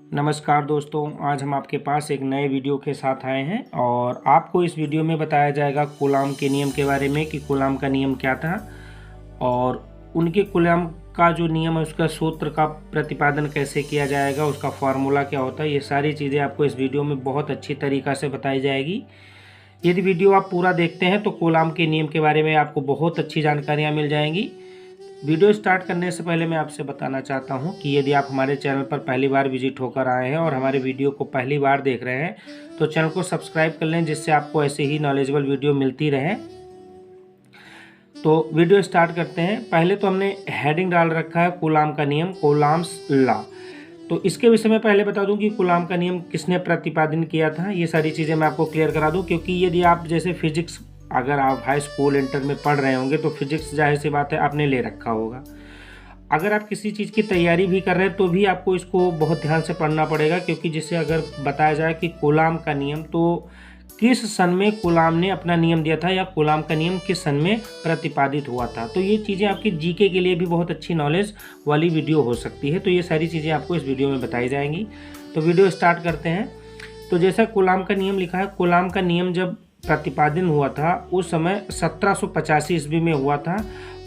नमस्कार दोस्तों, आज हम आपके पास एक नए वीडियो के साथ आए हैं और आपको इस वीडियो में बताया जाएगा कूलाम के नियम के बारे में कि कूलाम का नियम क्या था और उनके कूलाम का जो नियम है उसका सूत्र का प्रतिपादन कैसे किया जाएगा, उसका फार्मूला क्या होता है। ये सारी चीज़ें आपको इस वीडियो में बहुत अच्छी तरीक़ा से बताई जाएगी। यदि वीडियो आप पूरा देखते हैं तो कूलाम के नियम के बारे में आपको बहुत अच्छी जानकारियाँ मिल जाएंगी। वीडियो स्टार्ट करने से पहले मैं आपसे बताना चाहता हूं कि यदि आप हमारे चैनल पर पहली बार विजिट होकर आए हैं और हमारे वीडियो को पहली बार देख रहे हैं तो चैनल को सब्सक्राइब कर लें, जिससे आपको ऐसे ही नॉलेजेबल वीडियो मिलती रहे। तो वीडियो स्टार्ट करते हैं। पहले तो हमने हेडिंग डाल रखा है कूलाम का नियम, कूलाम्स लॉ। तो इसके विषय में पहले बता दूं कि कूलाम का नियम किसने प्रतिपादन किया था। ये सारी चीज़ें मैं आपको क्लियर करा दूं, क्योंकि यदि आप जैसे फिजिक्स अगर आप हाई स्कूल इंटर में पढ़ रहे होंगे तो फिजिक्स जाहिर सी बात है आपने ले रखा होगा। अगर आप किसी चीज़ की तैयारी भी कर रहे हैं तो भी आपको इसको बहुत ध्यान से पढ़ना पड़ेगा, क्योंकि जिससे अगर बताया जाए कि कूलाम का नियम तो किस सन में कूलाम ने अपना नियम दिया था या कूलाम का नियम किस सन में प्रतिपादित हुआ था, तो ये चीज़ें आपकी जीके के लिए भी बहुत अच्छी नॉलेज वाली वीडियो हो सकती है। तो ये सारी चीज़ें आपको इस वीडियो में बताई जाएंगी। तो वीडियो स्टार्ट करते हैं। तो जैसा कूलाम का नियम लिखा है, कूलाम का नियम जब प्रतिपादन हुआ था उस समय 1785 ईस्वी में हुआ था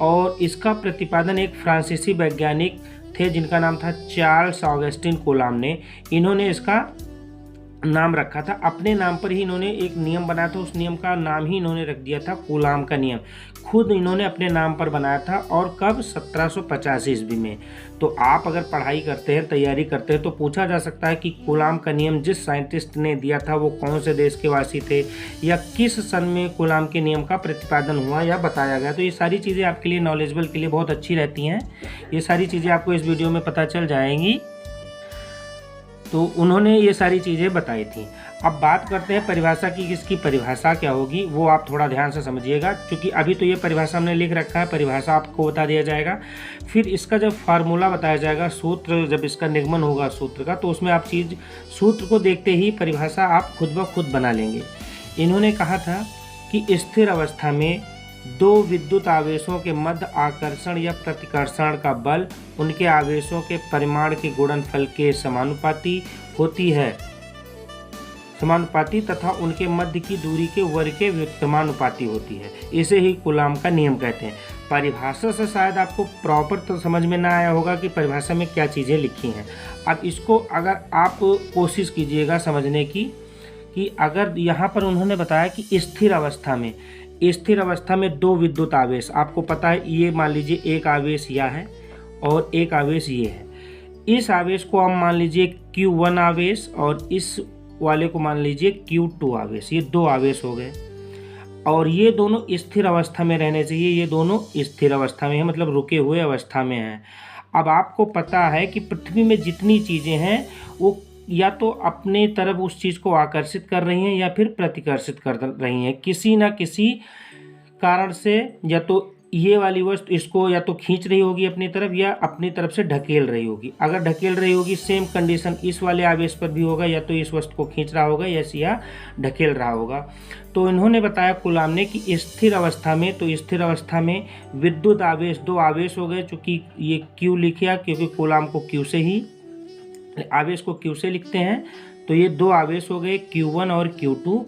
और इसका प्रतिपादन एक फ्रांसीसी वैज्ञानिक थे जिनका नाम था चार्ल्स ऑगस्टिन कूलाम ने। इन्होंने इसका नाम रखा था, अपने नाम पर ही इन्होंने एक नियम बनाया था। उस नियम का नाम ही इन्होंने रख दिया था कूलाम का नियम। खुद इन्होंने अपने नाम पर बनाया था और कब 1785 ईस्वी में। तो आप अगर पढ़ाई करते हैं, तैयारी करते हैं तो पूछा जा सकता है कि कूलाम का नियम जिस साइंटिस्ट ने दिया था वो कौन से देश के वासी थे या किस सन में कूलाम के नियम का प्रतिपादन हुआ या बताया गया। तो ये सारी चीज़ें आपके लिए नॉलेजेबल के लिए बहुत अच्छी रहती हैं। ये सारी चीज़ें आपको इस वीडियो में पता चल जाएंगी। तो उन्होंने ये सारी चीज़ें बताई थी। अब बात करते हैं परिभाषा की, इसकी परिभाषा क्या होगी वो आप थोड़ा ध्यान से समझिएगा, क्योंकि अभी तो ये परिभाषा हमने लिख रखा है, परिभाषा आपको बता दिया जाएगा। फिर इसका जब फार्मूला बताया जाएगा, सूत्र जब इसका निगमन होगा सूत्र का, तो उसमें आप सूत्र को देखते ही परिभाषा आप खुद ब खुद बना लेंगे। इन्होंने कहा था कि स्थिर अवस्था में दो विद्युत आवेशों के मध्य आकर्षण या प्रतिकर्षण का बल उनके आवेशों के परिमाण के गुणनफल के समानुपाती होती है, समानुपाती तथा उनके मध्य की दूरी के वर्ग के व्युत्क्रमानुपाती होती है। इसे ही कूलाम का नियम कहते हैं। परिभाषा से शायद आपको प्रॉपर तो समझ में ना आया होगा कि परिभाषा में क्या चीज़ें लिखी हैं। अब इसको अगर आप कोशिश कीजिएगा समझने की कि अगर यहाँ पर उन्होंने बताया कि स्थिर अवस्था में दो विद्युत आवेश, आपको पता है ये मान लीजिए एक आवेश यह है और एक आवेश ये है। इस आवेश को हम मान लीजिए Q1 आवेश और इस वाले को मान लीजिए Q2 आवेश। ये दो आवेश हो गए और ये दोनों स्थिर अवस्था में रहने चाहिए। ये दोनों स्थिर अवस्था में है, मतलब रुके हुए अवस्था में हैं। अब आपको पता है कि पृथ्वी में जितनी चीज़ें हैं वो या तो अपने तरफ उस चीज़ को आकर्षित कर रही हैं या फिर प्रतिकर्षित कर रही हैं किसी न किसी कारण से। या तो ये वाली वस्तु इसको या तो खींच रही होगी अपनी तरफ या अपनी तरफ से ढकेल रही होगी। अगर ढकेल रही होगी सेम कंडीशन इस वाले आवेश पर भी होगा, या तो इस वस्तु को खींच रहा होगा या ढकेल रहा होगा। तो इन्होंने बताया कूलाम ने कि स्थिर अवस्था में, तो स्थिर अवस्था में विद्युत आवेश दो आवेश हो गए, चूँकि ये Q लिखा क्योंकि कूलाम को Q से ही आवेश को Q से लिखते हैं। तो ये दो आवेश हो गए Q1 और Q2।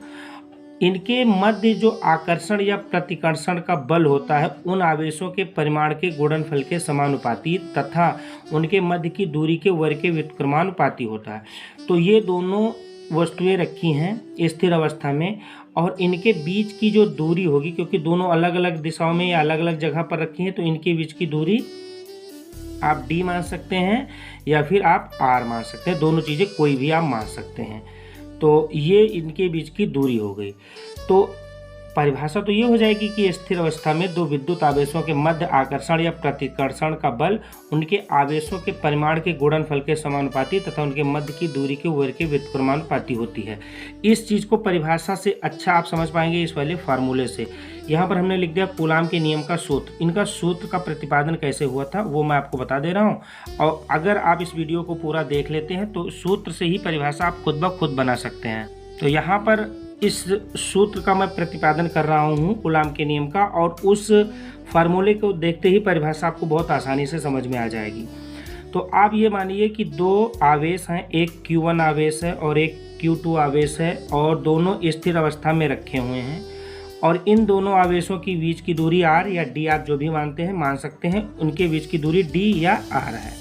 इनके मध्य जो आकर्षण या प्रतिकर्षण का बल होता है उन आवेशों के परिमाण के गुणनफल के समानुपाती तथा उनके मध्य की दूरी के वर्ग के व्युत्क्रमानुपाती होता है। तो ये दोनों वस्तुएं रखी हैं स्थिर अवस्था में और इनके बीच की जो दूरी होगी, क्योंकि दोनों अलग अलग दिशाओं में या अलग अलग जगह पर रखी हैं, तो इनके बीच की दूरी आप D मान सकते हैं या फिर आप R मान सकते हैं। दोनों चीज़ें कोई भी आप मान सकते हैं। तो ये इनके बीच की दूरी हो गई। तो परिभाषा तो ये हो जाएगी कि स्थिर अवस्था में दो विद्युत आवेशों के मध्य आकर्षण या प्रतिकर्षण का बल उनके आवेशों के परिमाण के गुणनफल के समानुपाती तथा उनके मध्य की दूरी के वर्ग के व्युत्क्रमानुपाती होती है। इस चीज़ को परिभाषा से अच्छा आप समझ पाएंगे इस वाले फार्मूले से। यहाँ पर हमने लिख दिया कूलाम के नियम का सूत्र। इनका सूत्र का प्रतिपादन कैसे हुआ था वो मैं आपको बता दे रहा हूँ, और अगर आप इस वीडियो को पूरा देख लेते हैं तो सूत्र से ही परिभाषा आप खुद ब खुद बना सकते हैं। तो यहाँ पर इस सूत्र का मैं प्रतिपादन कर रहा हूँ कूलाम के नियम का, और उस फार्मूले को देखते ही परिभाषा आपको बहुत आसानी से समझ में आ जाएगी। तो आप ये मानिए कि दो आवेश हैं, एक Q1 आवेश है और एक Q2 आवेश है, और दोनों स्थिर अवस्था में रखे हुए हैं, और इन दोनों आवेशों की बीच की दूरी r या d आप जो भी मानते हैं मान सकते हैं, उनके बीच की दूरी d या r है।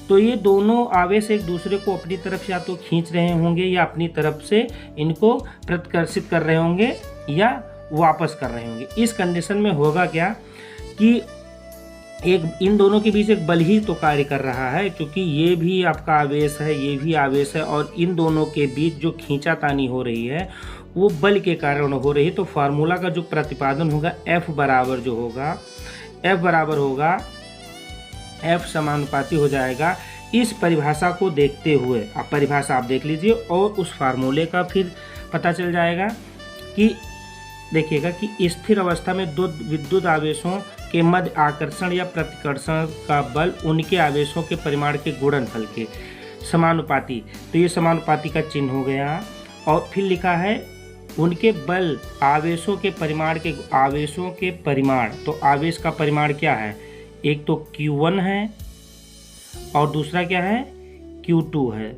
तो ये दोनों आवेश एक दूसरे को अपनी तरफ से या तो खींच रहे होंगे या अपनी तरफ से इनको प्रतिकर्षित कर रहे होंगे या वापस कर रहे होंगे। इस कंडीशन में होगा क्या कि एक इन दोनों के बीच एक बल ही तो कार्य कर रहा है, क्योंकि ये भी आपका आवेश है, ये भी आवेश है, और इन दोनों के बीच जो खींचातानी हो रही है वो बल के कारण हो रही है। तो फार्मूला का जो प्रतिपादन होगा F बराबर जो होगा, F बराबर होगा, F समानुपाती हो जाएगा इस परिभाषा को देखते हुए। आप परिभाषा आप देख लीजिए और उस फार्मूले का फिर पता चल जाएगा कि देखिएगा कि स्थिर अवस्था में दो विद्युत आवेशों के मध्य आकर्षण या प्रतिकर्षण का बल उनके आवेशों के परिमाण के गुणनफल के समानुपाती। तो ये समानुपाती का चिन्ह हो गया, और फिर लिखा है उनके बल आवेशों के परिमाण के आवेशों के परिमाण। तो आवेश का परिमाण क्या है, एक तो Q1 है और दूसरा क्या है Q2 है,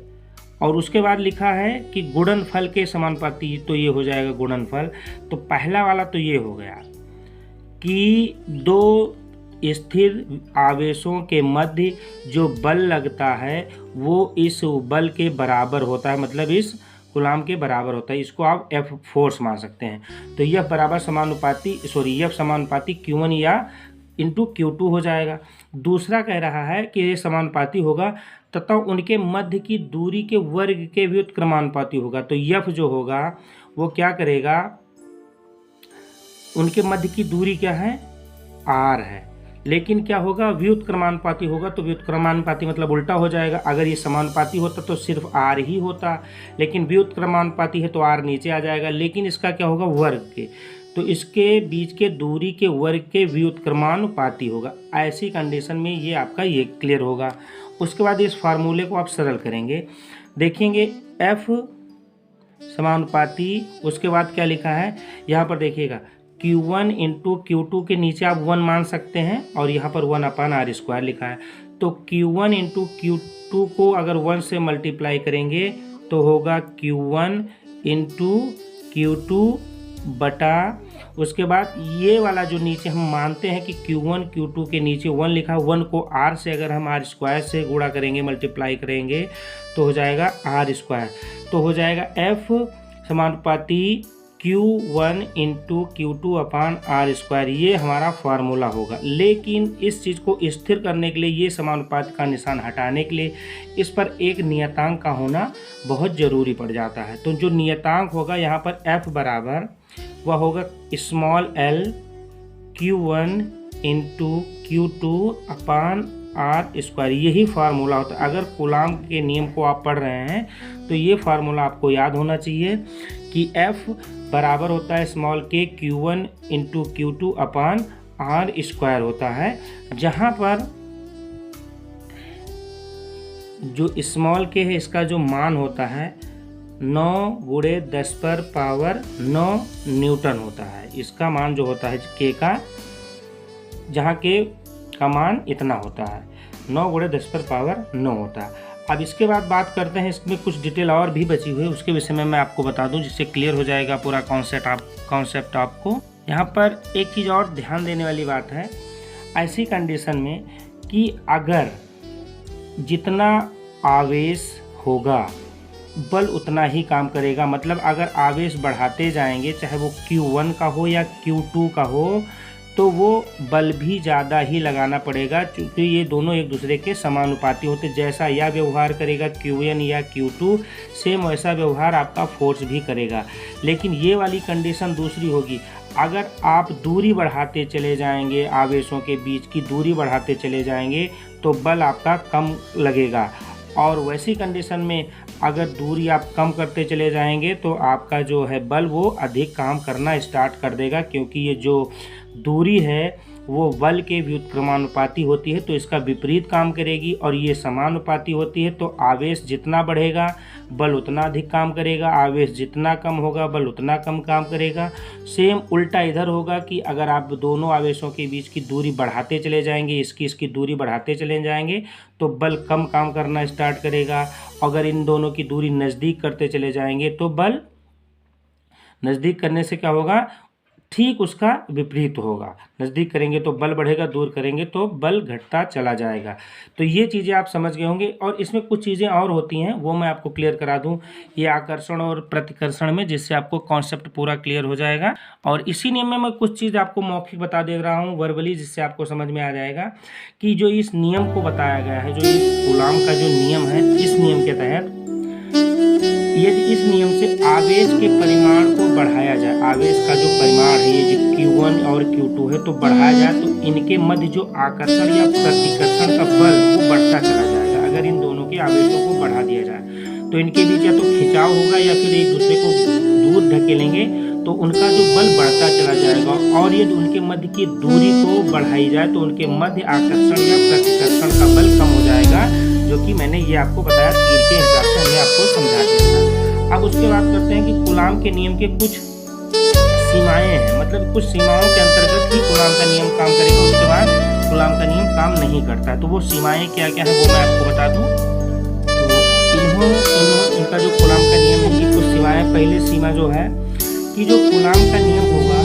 और उसके बाद लिखा है कि गुणनफल के समानुपाती। तो ये हो जाएगा गुणनफल। तो पहला वाला तो ये हो गया कि दो स्थिर आवेशों के मध्य जो बल लगता है वो इस बल के बराबर होता है, मतलब इस कूलाम के बराबर होता है। इसको आप F फोर्स मान सकते हैं। तो यह बराबर समानुपाती F समानुपाती Q1 या इंटू Q2 हो जाएगा। दूसरा कह रहा है कि ये समानुपाती होगा तथा उनके मध्य की दूरी के वर्ग के व्युत्क्रमानुपाती होगा। तो F जो होगा वो क्या करेगा, उनके मध्य की दूरी क्या है, r है, लेकिन क्या होगा व्युत्क्रमानुपाती होगा। तो व्युत्क्रमानुपाती मतलब उल्टा हो जाएगा। अगर ये समानुपाती होता तो सिर्फ r ही होता, लेकिन व्युत्क्रमानुपाती है तो r नीचे आ जाएगा, लेकिन इसका क्या होगा वर्ग के, तो इसके बीच के दूरी के वर्ग के व्युत्क्रमानुपाती होगा। ऐसी कंडीशन में ये आपका ये क्लियर होगा। उसके बाद इस फार्मूले को आप सरल करेंगे, देखेंगे F समानुपाती, उसके बाद क्या लिखा है यहाँ पर देखिएगा Q1 इंटू Q2 के नीचे आप 1 मान सकते हैं, और यहाँ पर 1/r² लिखा है। तो Q1 इंटू Q2 को अगर 1 से मल्टीप्लाई करेंगे तो होगा Q1 इंटू Q2 बटा, उसके बाद ये वाला जो नीचे हम मानते हैं कि Q1 Q2 के नीचे 1 लिखा, 1 को r से अगर हम r² से गुणा करेंगे मल्टीप्लाई करेंगे तो हो जाएगा r²। तो हो जाएगा F समानुपाती Q1 इंटू Q2/r²। ये हमारा फार्मूला होगा। लेकिन इस चीज़ को स्थिर करने के लिए, ये समानुपात का निशान हटाने के लिए इस पर एक नियतांक का होना बहुत ज़रूरी पड़ जाता है। तो जो नियतांक होगा यहाँ पर F बराबर वह होगा l Q1 इंटू Q2/r²। यही फार्मूला होता है। अगर कूलाम के नियम को आप पढ़ रहे हैं तो ये फार्मूला आपको याद होना चाहिए कि F बराबर होता है k Q1 इंटू Q2/r² होता है, जहाँ पर जो k है इसका जो मान होता है 9 × 10⁻9 न्यूटन होता है। इसका मान जो होता है k का, जहाँ k का मान इतना होता है 9 × 10⁻9 होता है। अब इसके बाद बात करते हैं, इसमें कुछ डिटेल और भी बची हुई है, उसके विषय में मैं आपको बता दूं जिससे क्लियर हो जाएगा पूरा कॉन्सेप्ट आपको। यहाँ पर एक चीज़ और ध्यान देने वाली बात है, ऐसी कंडीशन में कि अगर जितना आवेश होगा बल उतना ही काम करेगा। मतलब अगर आवेश बढ़ाते जाएंगे, चाहे वो Q1 का हो या Q2 का हो, तो वो बल भी ज़्यादा ही लगाना पड़ेगा, क्योंकि ये दोनों एक दूसरे के समानुपाती होते। जैसा यह व्यवहार करेगा Q1 या Q2, सेम वैसा व्यवहार आपका फोर्स भी करेगा। लेकिन ये वाली कंडीशन दूसरी होगी, अगर आप दूरी बढ़ाते चले जाएंगे, आवेशों के बीच की दूरी बढ़ाते चले जाएंगे तो बल आपका कम लगेगा। और वैसी कंडीशन में अगर दूरी आप कम करते चले जाएंगे तो आपका जो है बल वो अधिक काम करना स्टार्ट कर देगा, क्योंकि ये जो दूरी है वो बल के व्युत्क्रमानुपाती होती है, तो इसका विपरीत काम करेगी। और ये समानुपाती होती है, तो आवेश जितना बढ़ेगा बल उतना अधिक काम करेगा, आवेश जितना कम होगा बल उतना कम काम करेगा। सेम उल्टा इधर होगा कि अगर आप दोनों आवेशों के बीच की दूरी बढ़ाते चले जाएंगे, इसकी दूरी बढ़ाते चले जाएंगे तो बल कम काम करना स्टार्ट करेगा। अगर इन दोनों की दूरी नज़दीक करते चले जाएंगे तो बल नज़दीक करने से क्या होगा, ठीक उसका विपरीत होगा। नज़दीक करेंगे तो बल बढ़ेगा, दूर करेंगे तो बल घटता चला जाएगा। तो ये चीज़ें आप समझ गए होंगे। और इसमें कुछ चीज़ें और होती हैं वो मैं आपको क्लियर करा दूं ये आकर्षण और प्रतिकर्षण में, जिससे आपको कॉन्सेप्ट पूरा क्लियर हो जाएगा। और इसी नियम में मैं कुछ चीज़ आपको मौखिक बता दे रहा हूँ वर्बली, जिससे आपको समझ में आ जाएगा कि जो इस नियम को बताया गया है, जो इस कूलाम का जो नियम है, इस नियम के तहत यदि इस नियम से आवेश के परिमाण को बढ़ाया जाए, आवेश का जो परिमाण है ये जो Q1 और Q2 है तो बढ़ाया जाए, तो इनके मध्य जो आकर्षण या प्रतिकर्षण का बल वो बढ़ता चला जाएगा। अगर इन दोनों के आवेशों को बढ़ा दिया जाए तो इनके बीच या तो खिंचाव होगा या फिर एक दूसरे को दूर धकेलेंगे, तो उनका जो बल बढ़ता चला जाएगा। और यदि उनके मध्य की दूरी को बढ़ाई जाए तो उनके मध्य आकर्षण या प्रतिकर्षण का बल कम हो जाएगा, जो कि मैंने ये आपको बताया तीर के हिसाब से हमने आपको समझा दिया। अब उसके बाद करते हैं कि कूलाम के नियम के कुछ सीमाएं हैं, मतलब कुछ सीमाओं के अंतर्गत ही कूलाम का नियम काम करेगा, उसके बाद कूलाम का नियम काम नहीं करता। तो वो सीमाएं क्या क्या है वो मैं आपको बता दूं। तो इनका जो कूलाम का नियम है इनकी कुछ सीमाएं, पहली सीमा जो है कि जो कूलाम का नियम होगा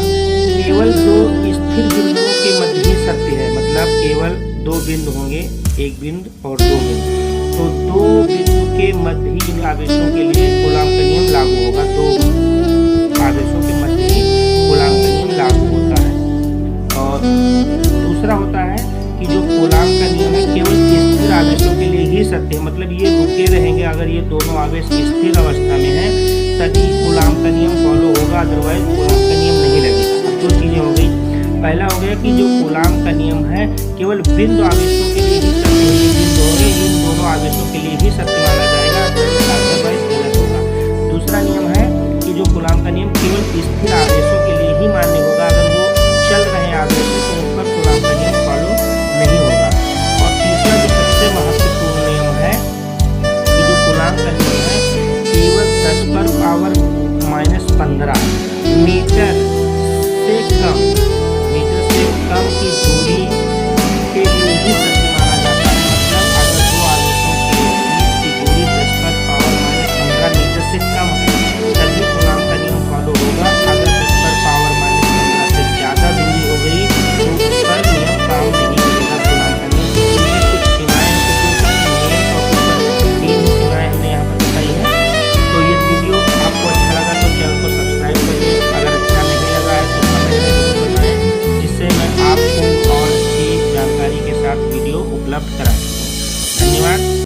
केवल दो स्थिर बिंदुओं के मध्य ही सत्य है। मतलब केवल दो बिंदु होंगे, एक बिंदु और दो बिंदु, तो दो बिंदु के मध्य ही इन आवेशों के लिए कूलाम का नियम लागू होगा। दो आवेशों के मध्य ही कूलाम का नियम लागू होता है। और दूसरा होता है कि जो कूलाम का नियम है केवल स्थिर आवेशों के लिए ही सत्य है। मतलब ये रुके रहेंगे, अगर ये दोनों आवेश स्थिर अवस्था में है तभी कूलाम का नियम फॉलो होगा, अदरवाइज कूलाम का नियम नहीं लगेगा। अब दो चीज़ें हो गई, पहला हो गया कि जो कूलाम का नियम है केवल बिंदु आवेशों के लिए ही सत्य है, इन दोनों आवेशों के लिए ही सत्य माना